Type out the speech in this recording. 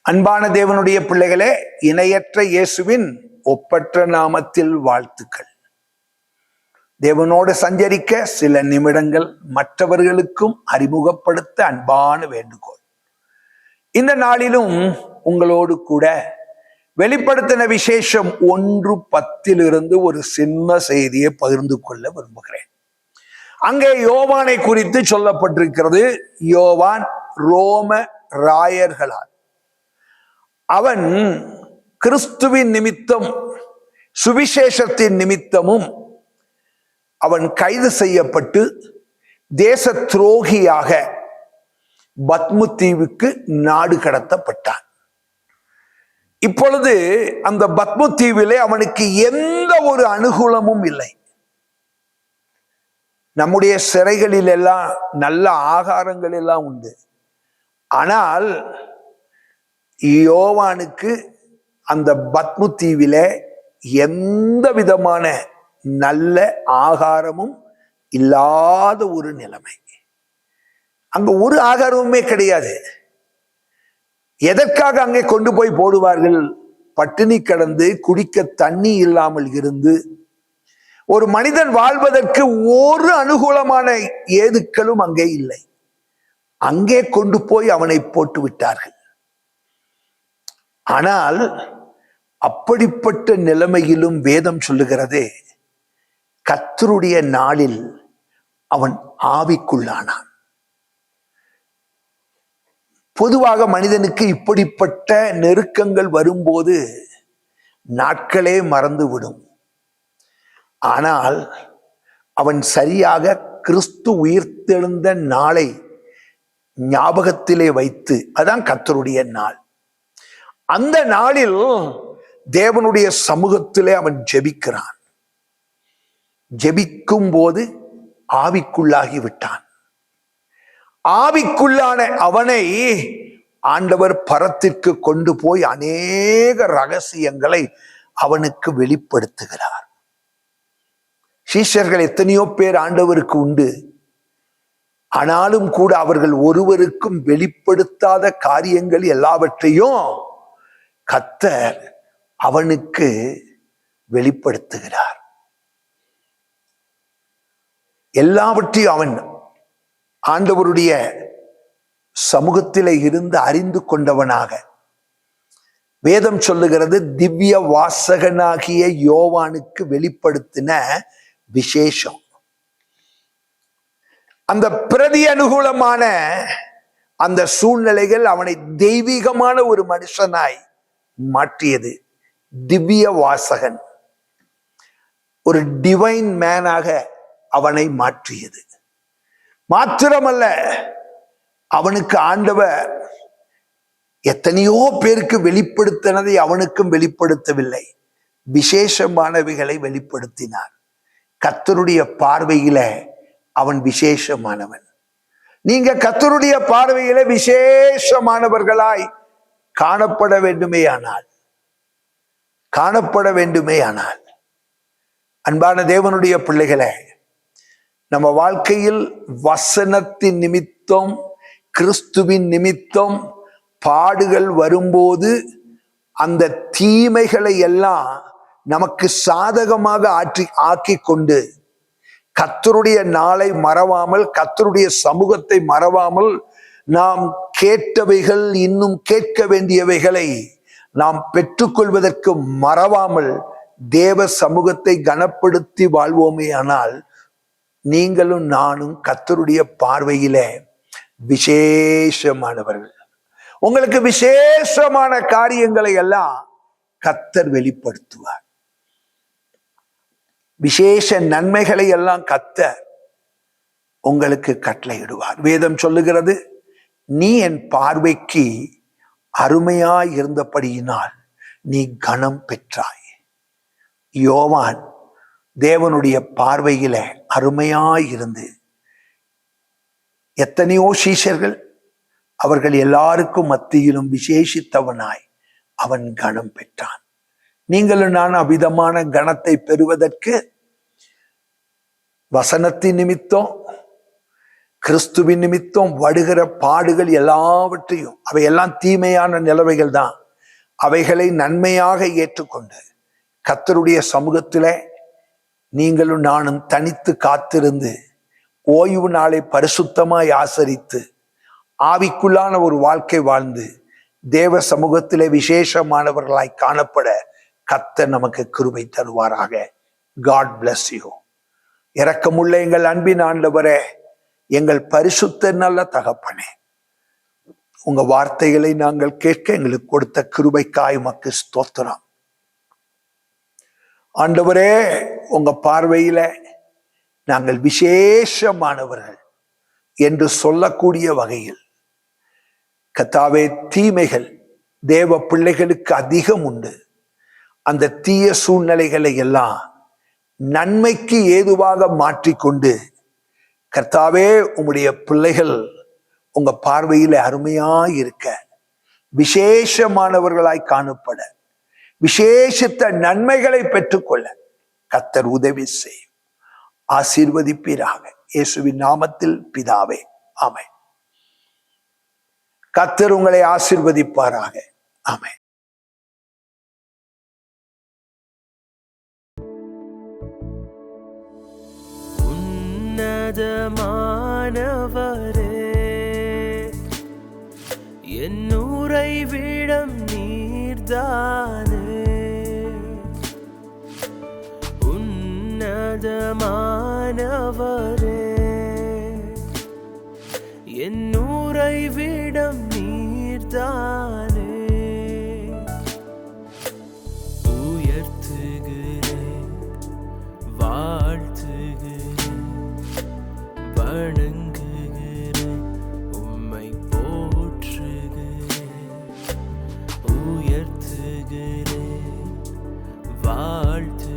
அன்பான தேவனுடைய பிள்ளைகளே, இணையற்ற இயேசுவின் ஒப்பற்ற நாமத்தில் வாழ்த்துக்கள். தேவனோடு சஞ்சரிக்க சில நிமிடங்கள் மற்றவர்களுக்கும் அறிமுகப்படுத்த அன்பான வேண்டுகோள். இந்த நாளிலும் உங்களோடு கூட வெளிப்படுத்தின விசேஷம் 1:10 ஒரு சின்ன செய்தியை பகிர்ந்து கொள்ள விரும்புகிறேன். அங்கே யோவானை குறித்து சொல்லப்பட்டிருக்கிறது. யோவான் ரோம ராயர்களால் அவன் கிறிஸ்துவின் நிமித்தம் சுவிசேஷத்தின் நிமித்தமும் அவன் கைது செய்யப்பட்டு தேச துரோகியாக பத்மு தீவுக்கு நாடு கடத்தப்பட்டான். இப்பொழுது அந்த பத்மு தீவிலே அவனுக்கு எந்த ஒரு அனுகூலமும் இல்லை. நம்முடைய சிறைகளில் எல்லாம் நல்ல ஆகாரங்கள் எல்லாம் உண்டு. ஆனால் யோவானுக்கு அந்த பத்மு தீவிலே எந்த விதமான நல்ல ஆகாரமும் இல்லாத ஒரு நிலைமை. அங்க ஒரு ஆகாரமுமே கிடையாது. எதற்காக அங்கே கொண்டு போய் போடுவார்கள்? பட்டினி கடந்து குடிக்க தண்ணி இல்லாமல் இருந்து ஒரு மனிதன் வாழ்வதற்கு ஒரு அனுகூலமான ஏதுக்களும் அங்கே இல்லை. அங்கே கொண்டு போய் அவனை போட்டு விட்டார்கள். ஆனால் அப்படிப்பட்ட நிலைமையிலும் வேதம் சொல்லுகிறதே, கர்த்தருடைய நாளில் அவன் ஆவிக்குள்ளானான். பொதுவாக மனிதனுக்கு இப்படிப்பட்ட நெருக்கங்கள் வரும்போது நாட்களே மறந்துவிடும். ஆனால் அவன் சரியாக கிறிஸ்து உயிர்த்தெழுந்த நாளை ஞாபகத்திலே வைத்து, அதான் கர்த்தருடைய நாள். அந்த நாளில் தேவனுடைய சமூகத்திலே அவன் ஜெபிக்கிறான். ஜெபிக்கும் போது ஆவிக்குள்ளாகி விட்டான். ஆவிக்குள்ளான அவனை ஆண்டவர் பரத்திற்கு கொண்டு போய் அநேக ரகசியங்களை அவனுக்கு வெளிப்படுத்துகிறார். சீஷர்கள் எத்தனையோ பேர் ஆண்டவருக்கு உண்டு. ஆனாலும் கூட அவர்கள் ஒருவருக்கும் வெளிப்படுத்தாத காரியங்கள் எல்லாவற்றையும் கர்த்தர் அவனுக்கு வெளிப்படுத்துகிறார். எல்லாவற்றையும் அவன் ஆண்டவருடைய சமூகத்திலே இருந்து அறிந்து கொண்டவனாக வேதம் சொல்லுகிறது. திவ்ய வாசகனாகிய யோவானுக்கு வெளிப்படுத்தின விசேஷம். அந்த பிரதி அனுகூலமான அந்த சூழ்நிலைகள் அவனை தெய்வீகமான ஒரு மனுஷனாய் மாற்றியது. திவ்ய வாசகன், ஒரு டிவைன் மேனாக அவனை மாற்றியது. மாத்திரமல்ல, அவனுக்கு ஆண்டவர் எத்தனையோ பேருக்கு வெளிப்படுத்தினதை அவனுக்கும் வெளிப்படுத்தவில்லை. விசேஷமானவைகளை வெளிப்படுத்தினார். கர்த்தருடைய பார்வையில அவன் விசேஷமானவன். நீங்க கர்த்தருடைய பார்வையில விசேஷமானவர்களாய் காணப்பட வேண்டுமேயானால் அன்பான தேவனுடைய பிள்ளைகளே, நம்ம வாழ்க்கையில் வசனத்தின் நிமித்தம் கிறிஸ்துவின் நிமித்தம் பாடுகள் வரும்போது அந்த தீமைகளை எல்லாம் நமக்கு சாதகமாக ஆக்கி கொண்டு கர்த்தருடைய நாளை மறவாமல், கர்த்தருடைய சமூகத்தை மறவாமல், நாம் கேட்டவைகள் இன்னும் கேட்க வேண்டியவைகளை நாம் பெற்றுக்கொள்வதற்கு மறவாமல் தேவ சமூகத்தை கனப்படுத்தி வாழ்வோமே. ஆனால் நீங்களும் நானும் கர்த்தருடைய பார்வையில விசேஷமானவர்கள். உங்களுக்கு விசேஷமான காரியங்களை எல்லாம் கர்த்தர் வெளிப்படுத்துவார். விசேஷ நன்மைகளை எல்லாம் கர்த்தர் உங்களுக்கு கட்டளையிடுவார். வேதம் சொல்லுகிறது, நீ என் பார்வைக்கு அருமையாய் இருந்தபடியினால் நீ கனம் பெற்றாய். யோவான் தேவனுடைய பார்வையில அருமையாய் இருந்து எத்தனையோ சீஷர்கள், அவர்கள் எல்லாருக்கும் மத்தியிலும் விசேஷித்தவனாய் அவன் கனம் பெற்றான். நீங்களும் நான் அவிதமான கனத்தை பெறுவதற்கு வசனத்தின் நிமித்தம் கிறிஸ்துவின் நிமித்தம் வருகிற பாடுகள் எல்லாவற்றையும், அவையெல்லாம் தீமையான நிலைமைகள் தான், அவைகளை நன்மையாக ஏற்றுக்கொண்டு கர்த்தருடைய சமூகத்தில நீங்களும் நானும் தனித்து காத்திருந்து ஓய்வு நாளை பரிசுத்தமாய் ஆசரித்து ஆவிக்குள்ளான ஒரு வாழ்க்கை வாழ்ந்து தேவ சமூகத்திலே விசேஷமானவர்களாய் காணப்பட கர்த்தர் நமக்கு கிருபை தருவாராக. God bless you. இரக்கமுள்ள எங்கள் அன்பின் ஆண்டவரே, எங்கள் பரிசுத்த நல்ல தகப்பனே, உங்க வார்த்தைகளை நாங்கள் கேட்க எங்களுக்கு கொடுத்த கிருபைக்காய் உமக்கு ஸ்தோத்திரம். ஆண்டவரே, உங்க பார்வையில நாங்கள் விசேஷமானவர்கள் என்று சொல்லக்கூடிய வகையில் கர்த்தாவே, தீமைகள் தேவ பிள்ளைகளுக்கு அதிகம் உண்டு. அந்த தீய சூழ்நிலைகளை எல்லாம் நன்மைக்கு ஏதுவாக மாற்றிக்கொண்டு கர்த்தாவே, உம்முடைய பிள்ளைகள் உங்க பார்வையில அருமையாய் இருக்க, விசேஷமானவர்களாய் காணப்பட, விசேஷித்த நன்மைகளை பெற்றுக்கொள்ள கர்த்தர் உதவி செய்யும். ஆசீர்வதிப்பீராக. இயேசுவின் நாமத்தில் பிதாவே, ஆமென். கர்த்தர் உங்களை ஆசீர்வதிப்பாராக. ஆமென். உன்னதமானவரே, என் உறைவிடம் நீர்தானே. உன்னதமானவரே, என் உறைவிடம் நீர்தானே. உயர்த்துகிறேன், வாழ்த்துகிறேன், வணங்குகிறேன், உம்மை போற்றுகிறேன். உயர்த்துகிறேன், வாழ்த்து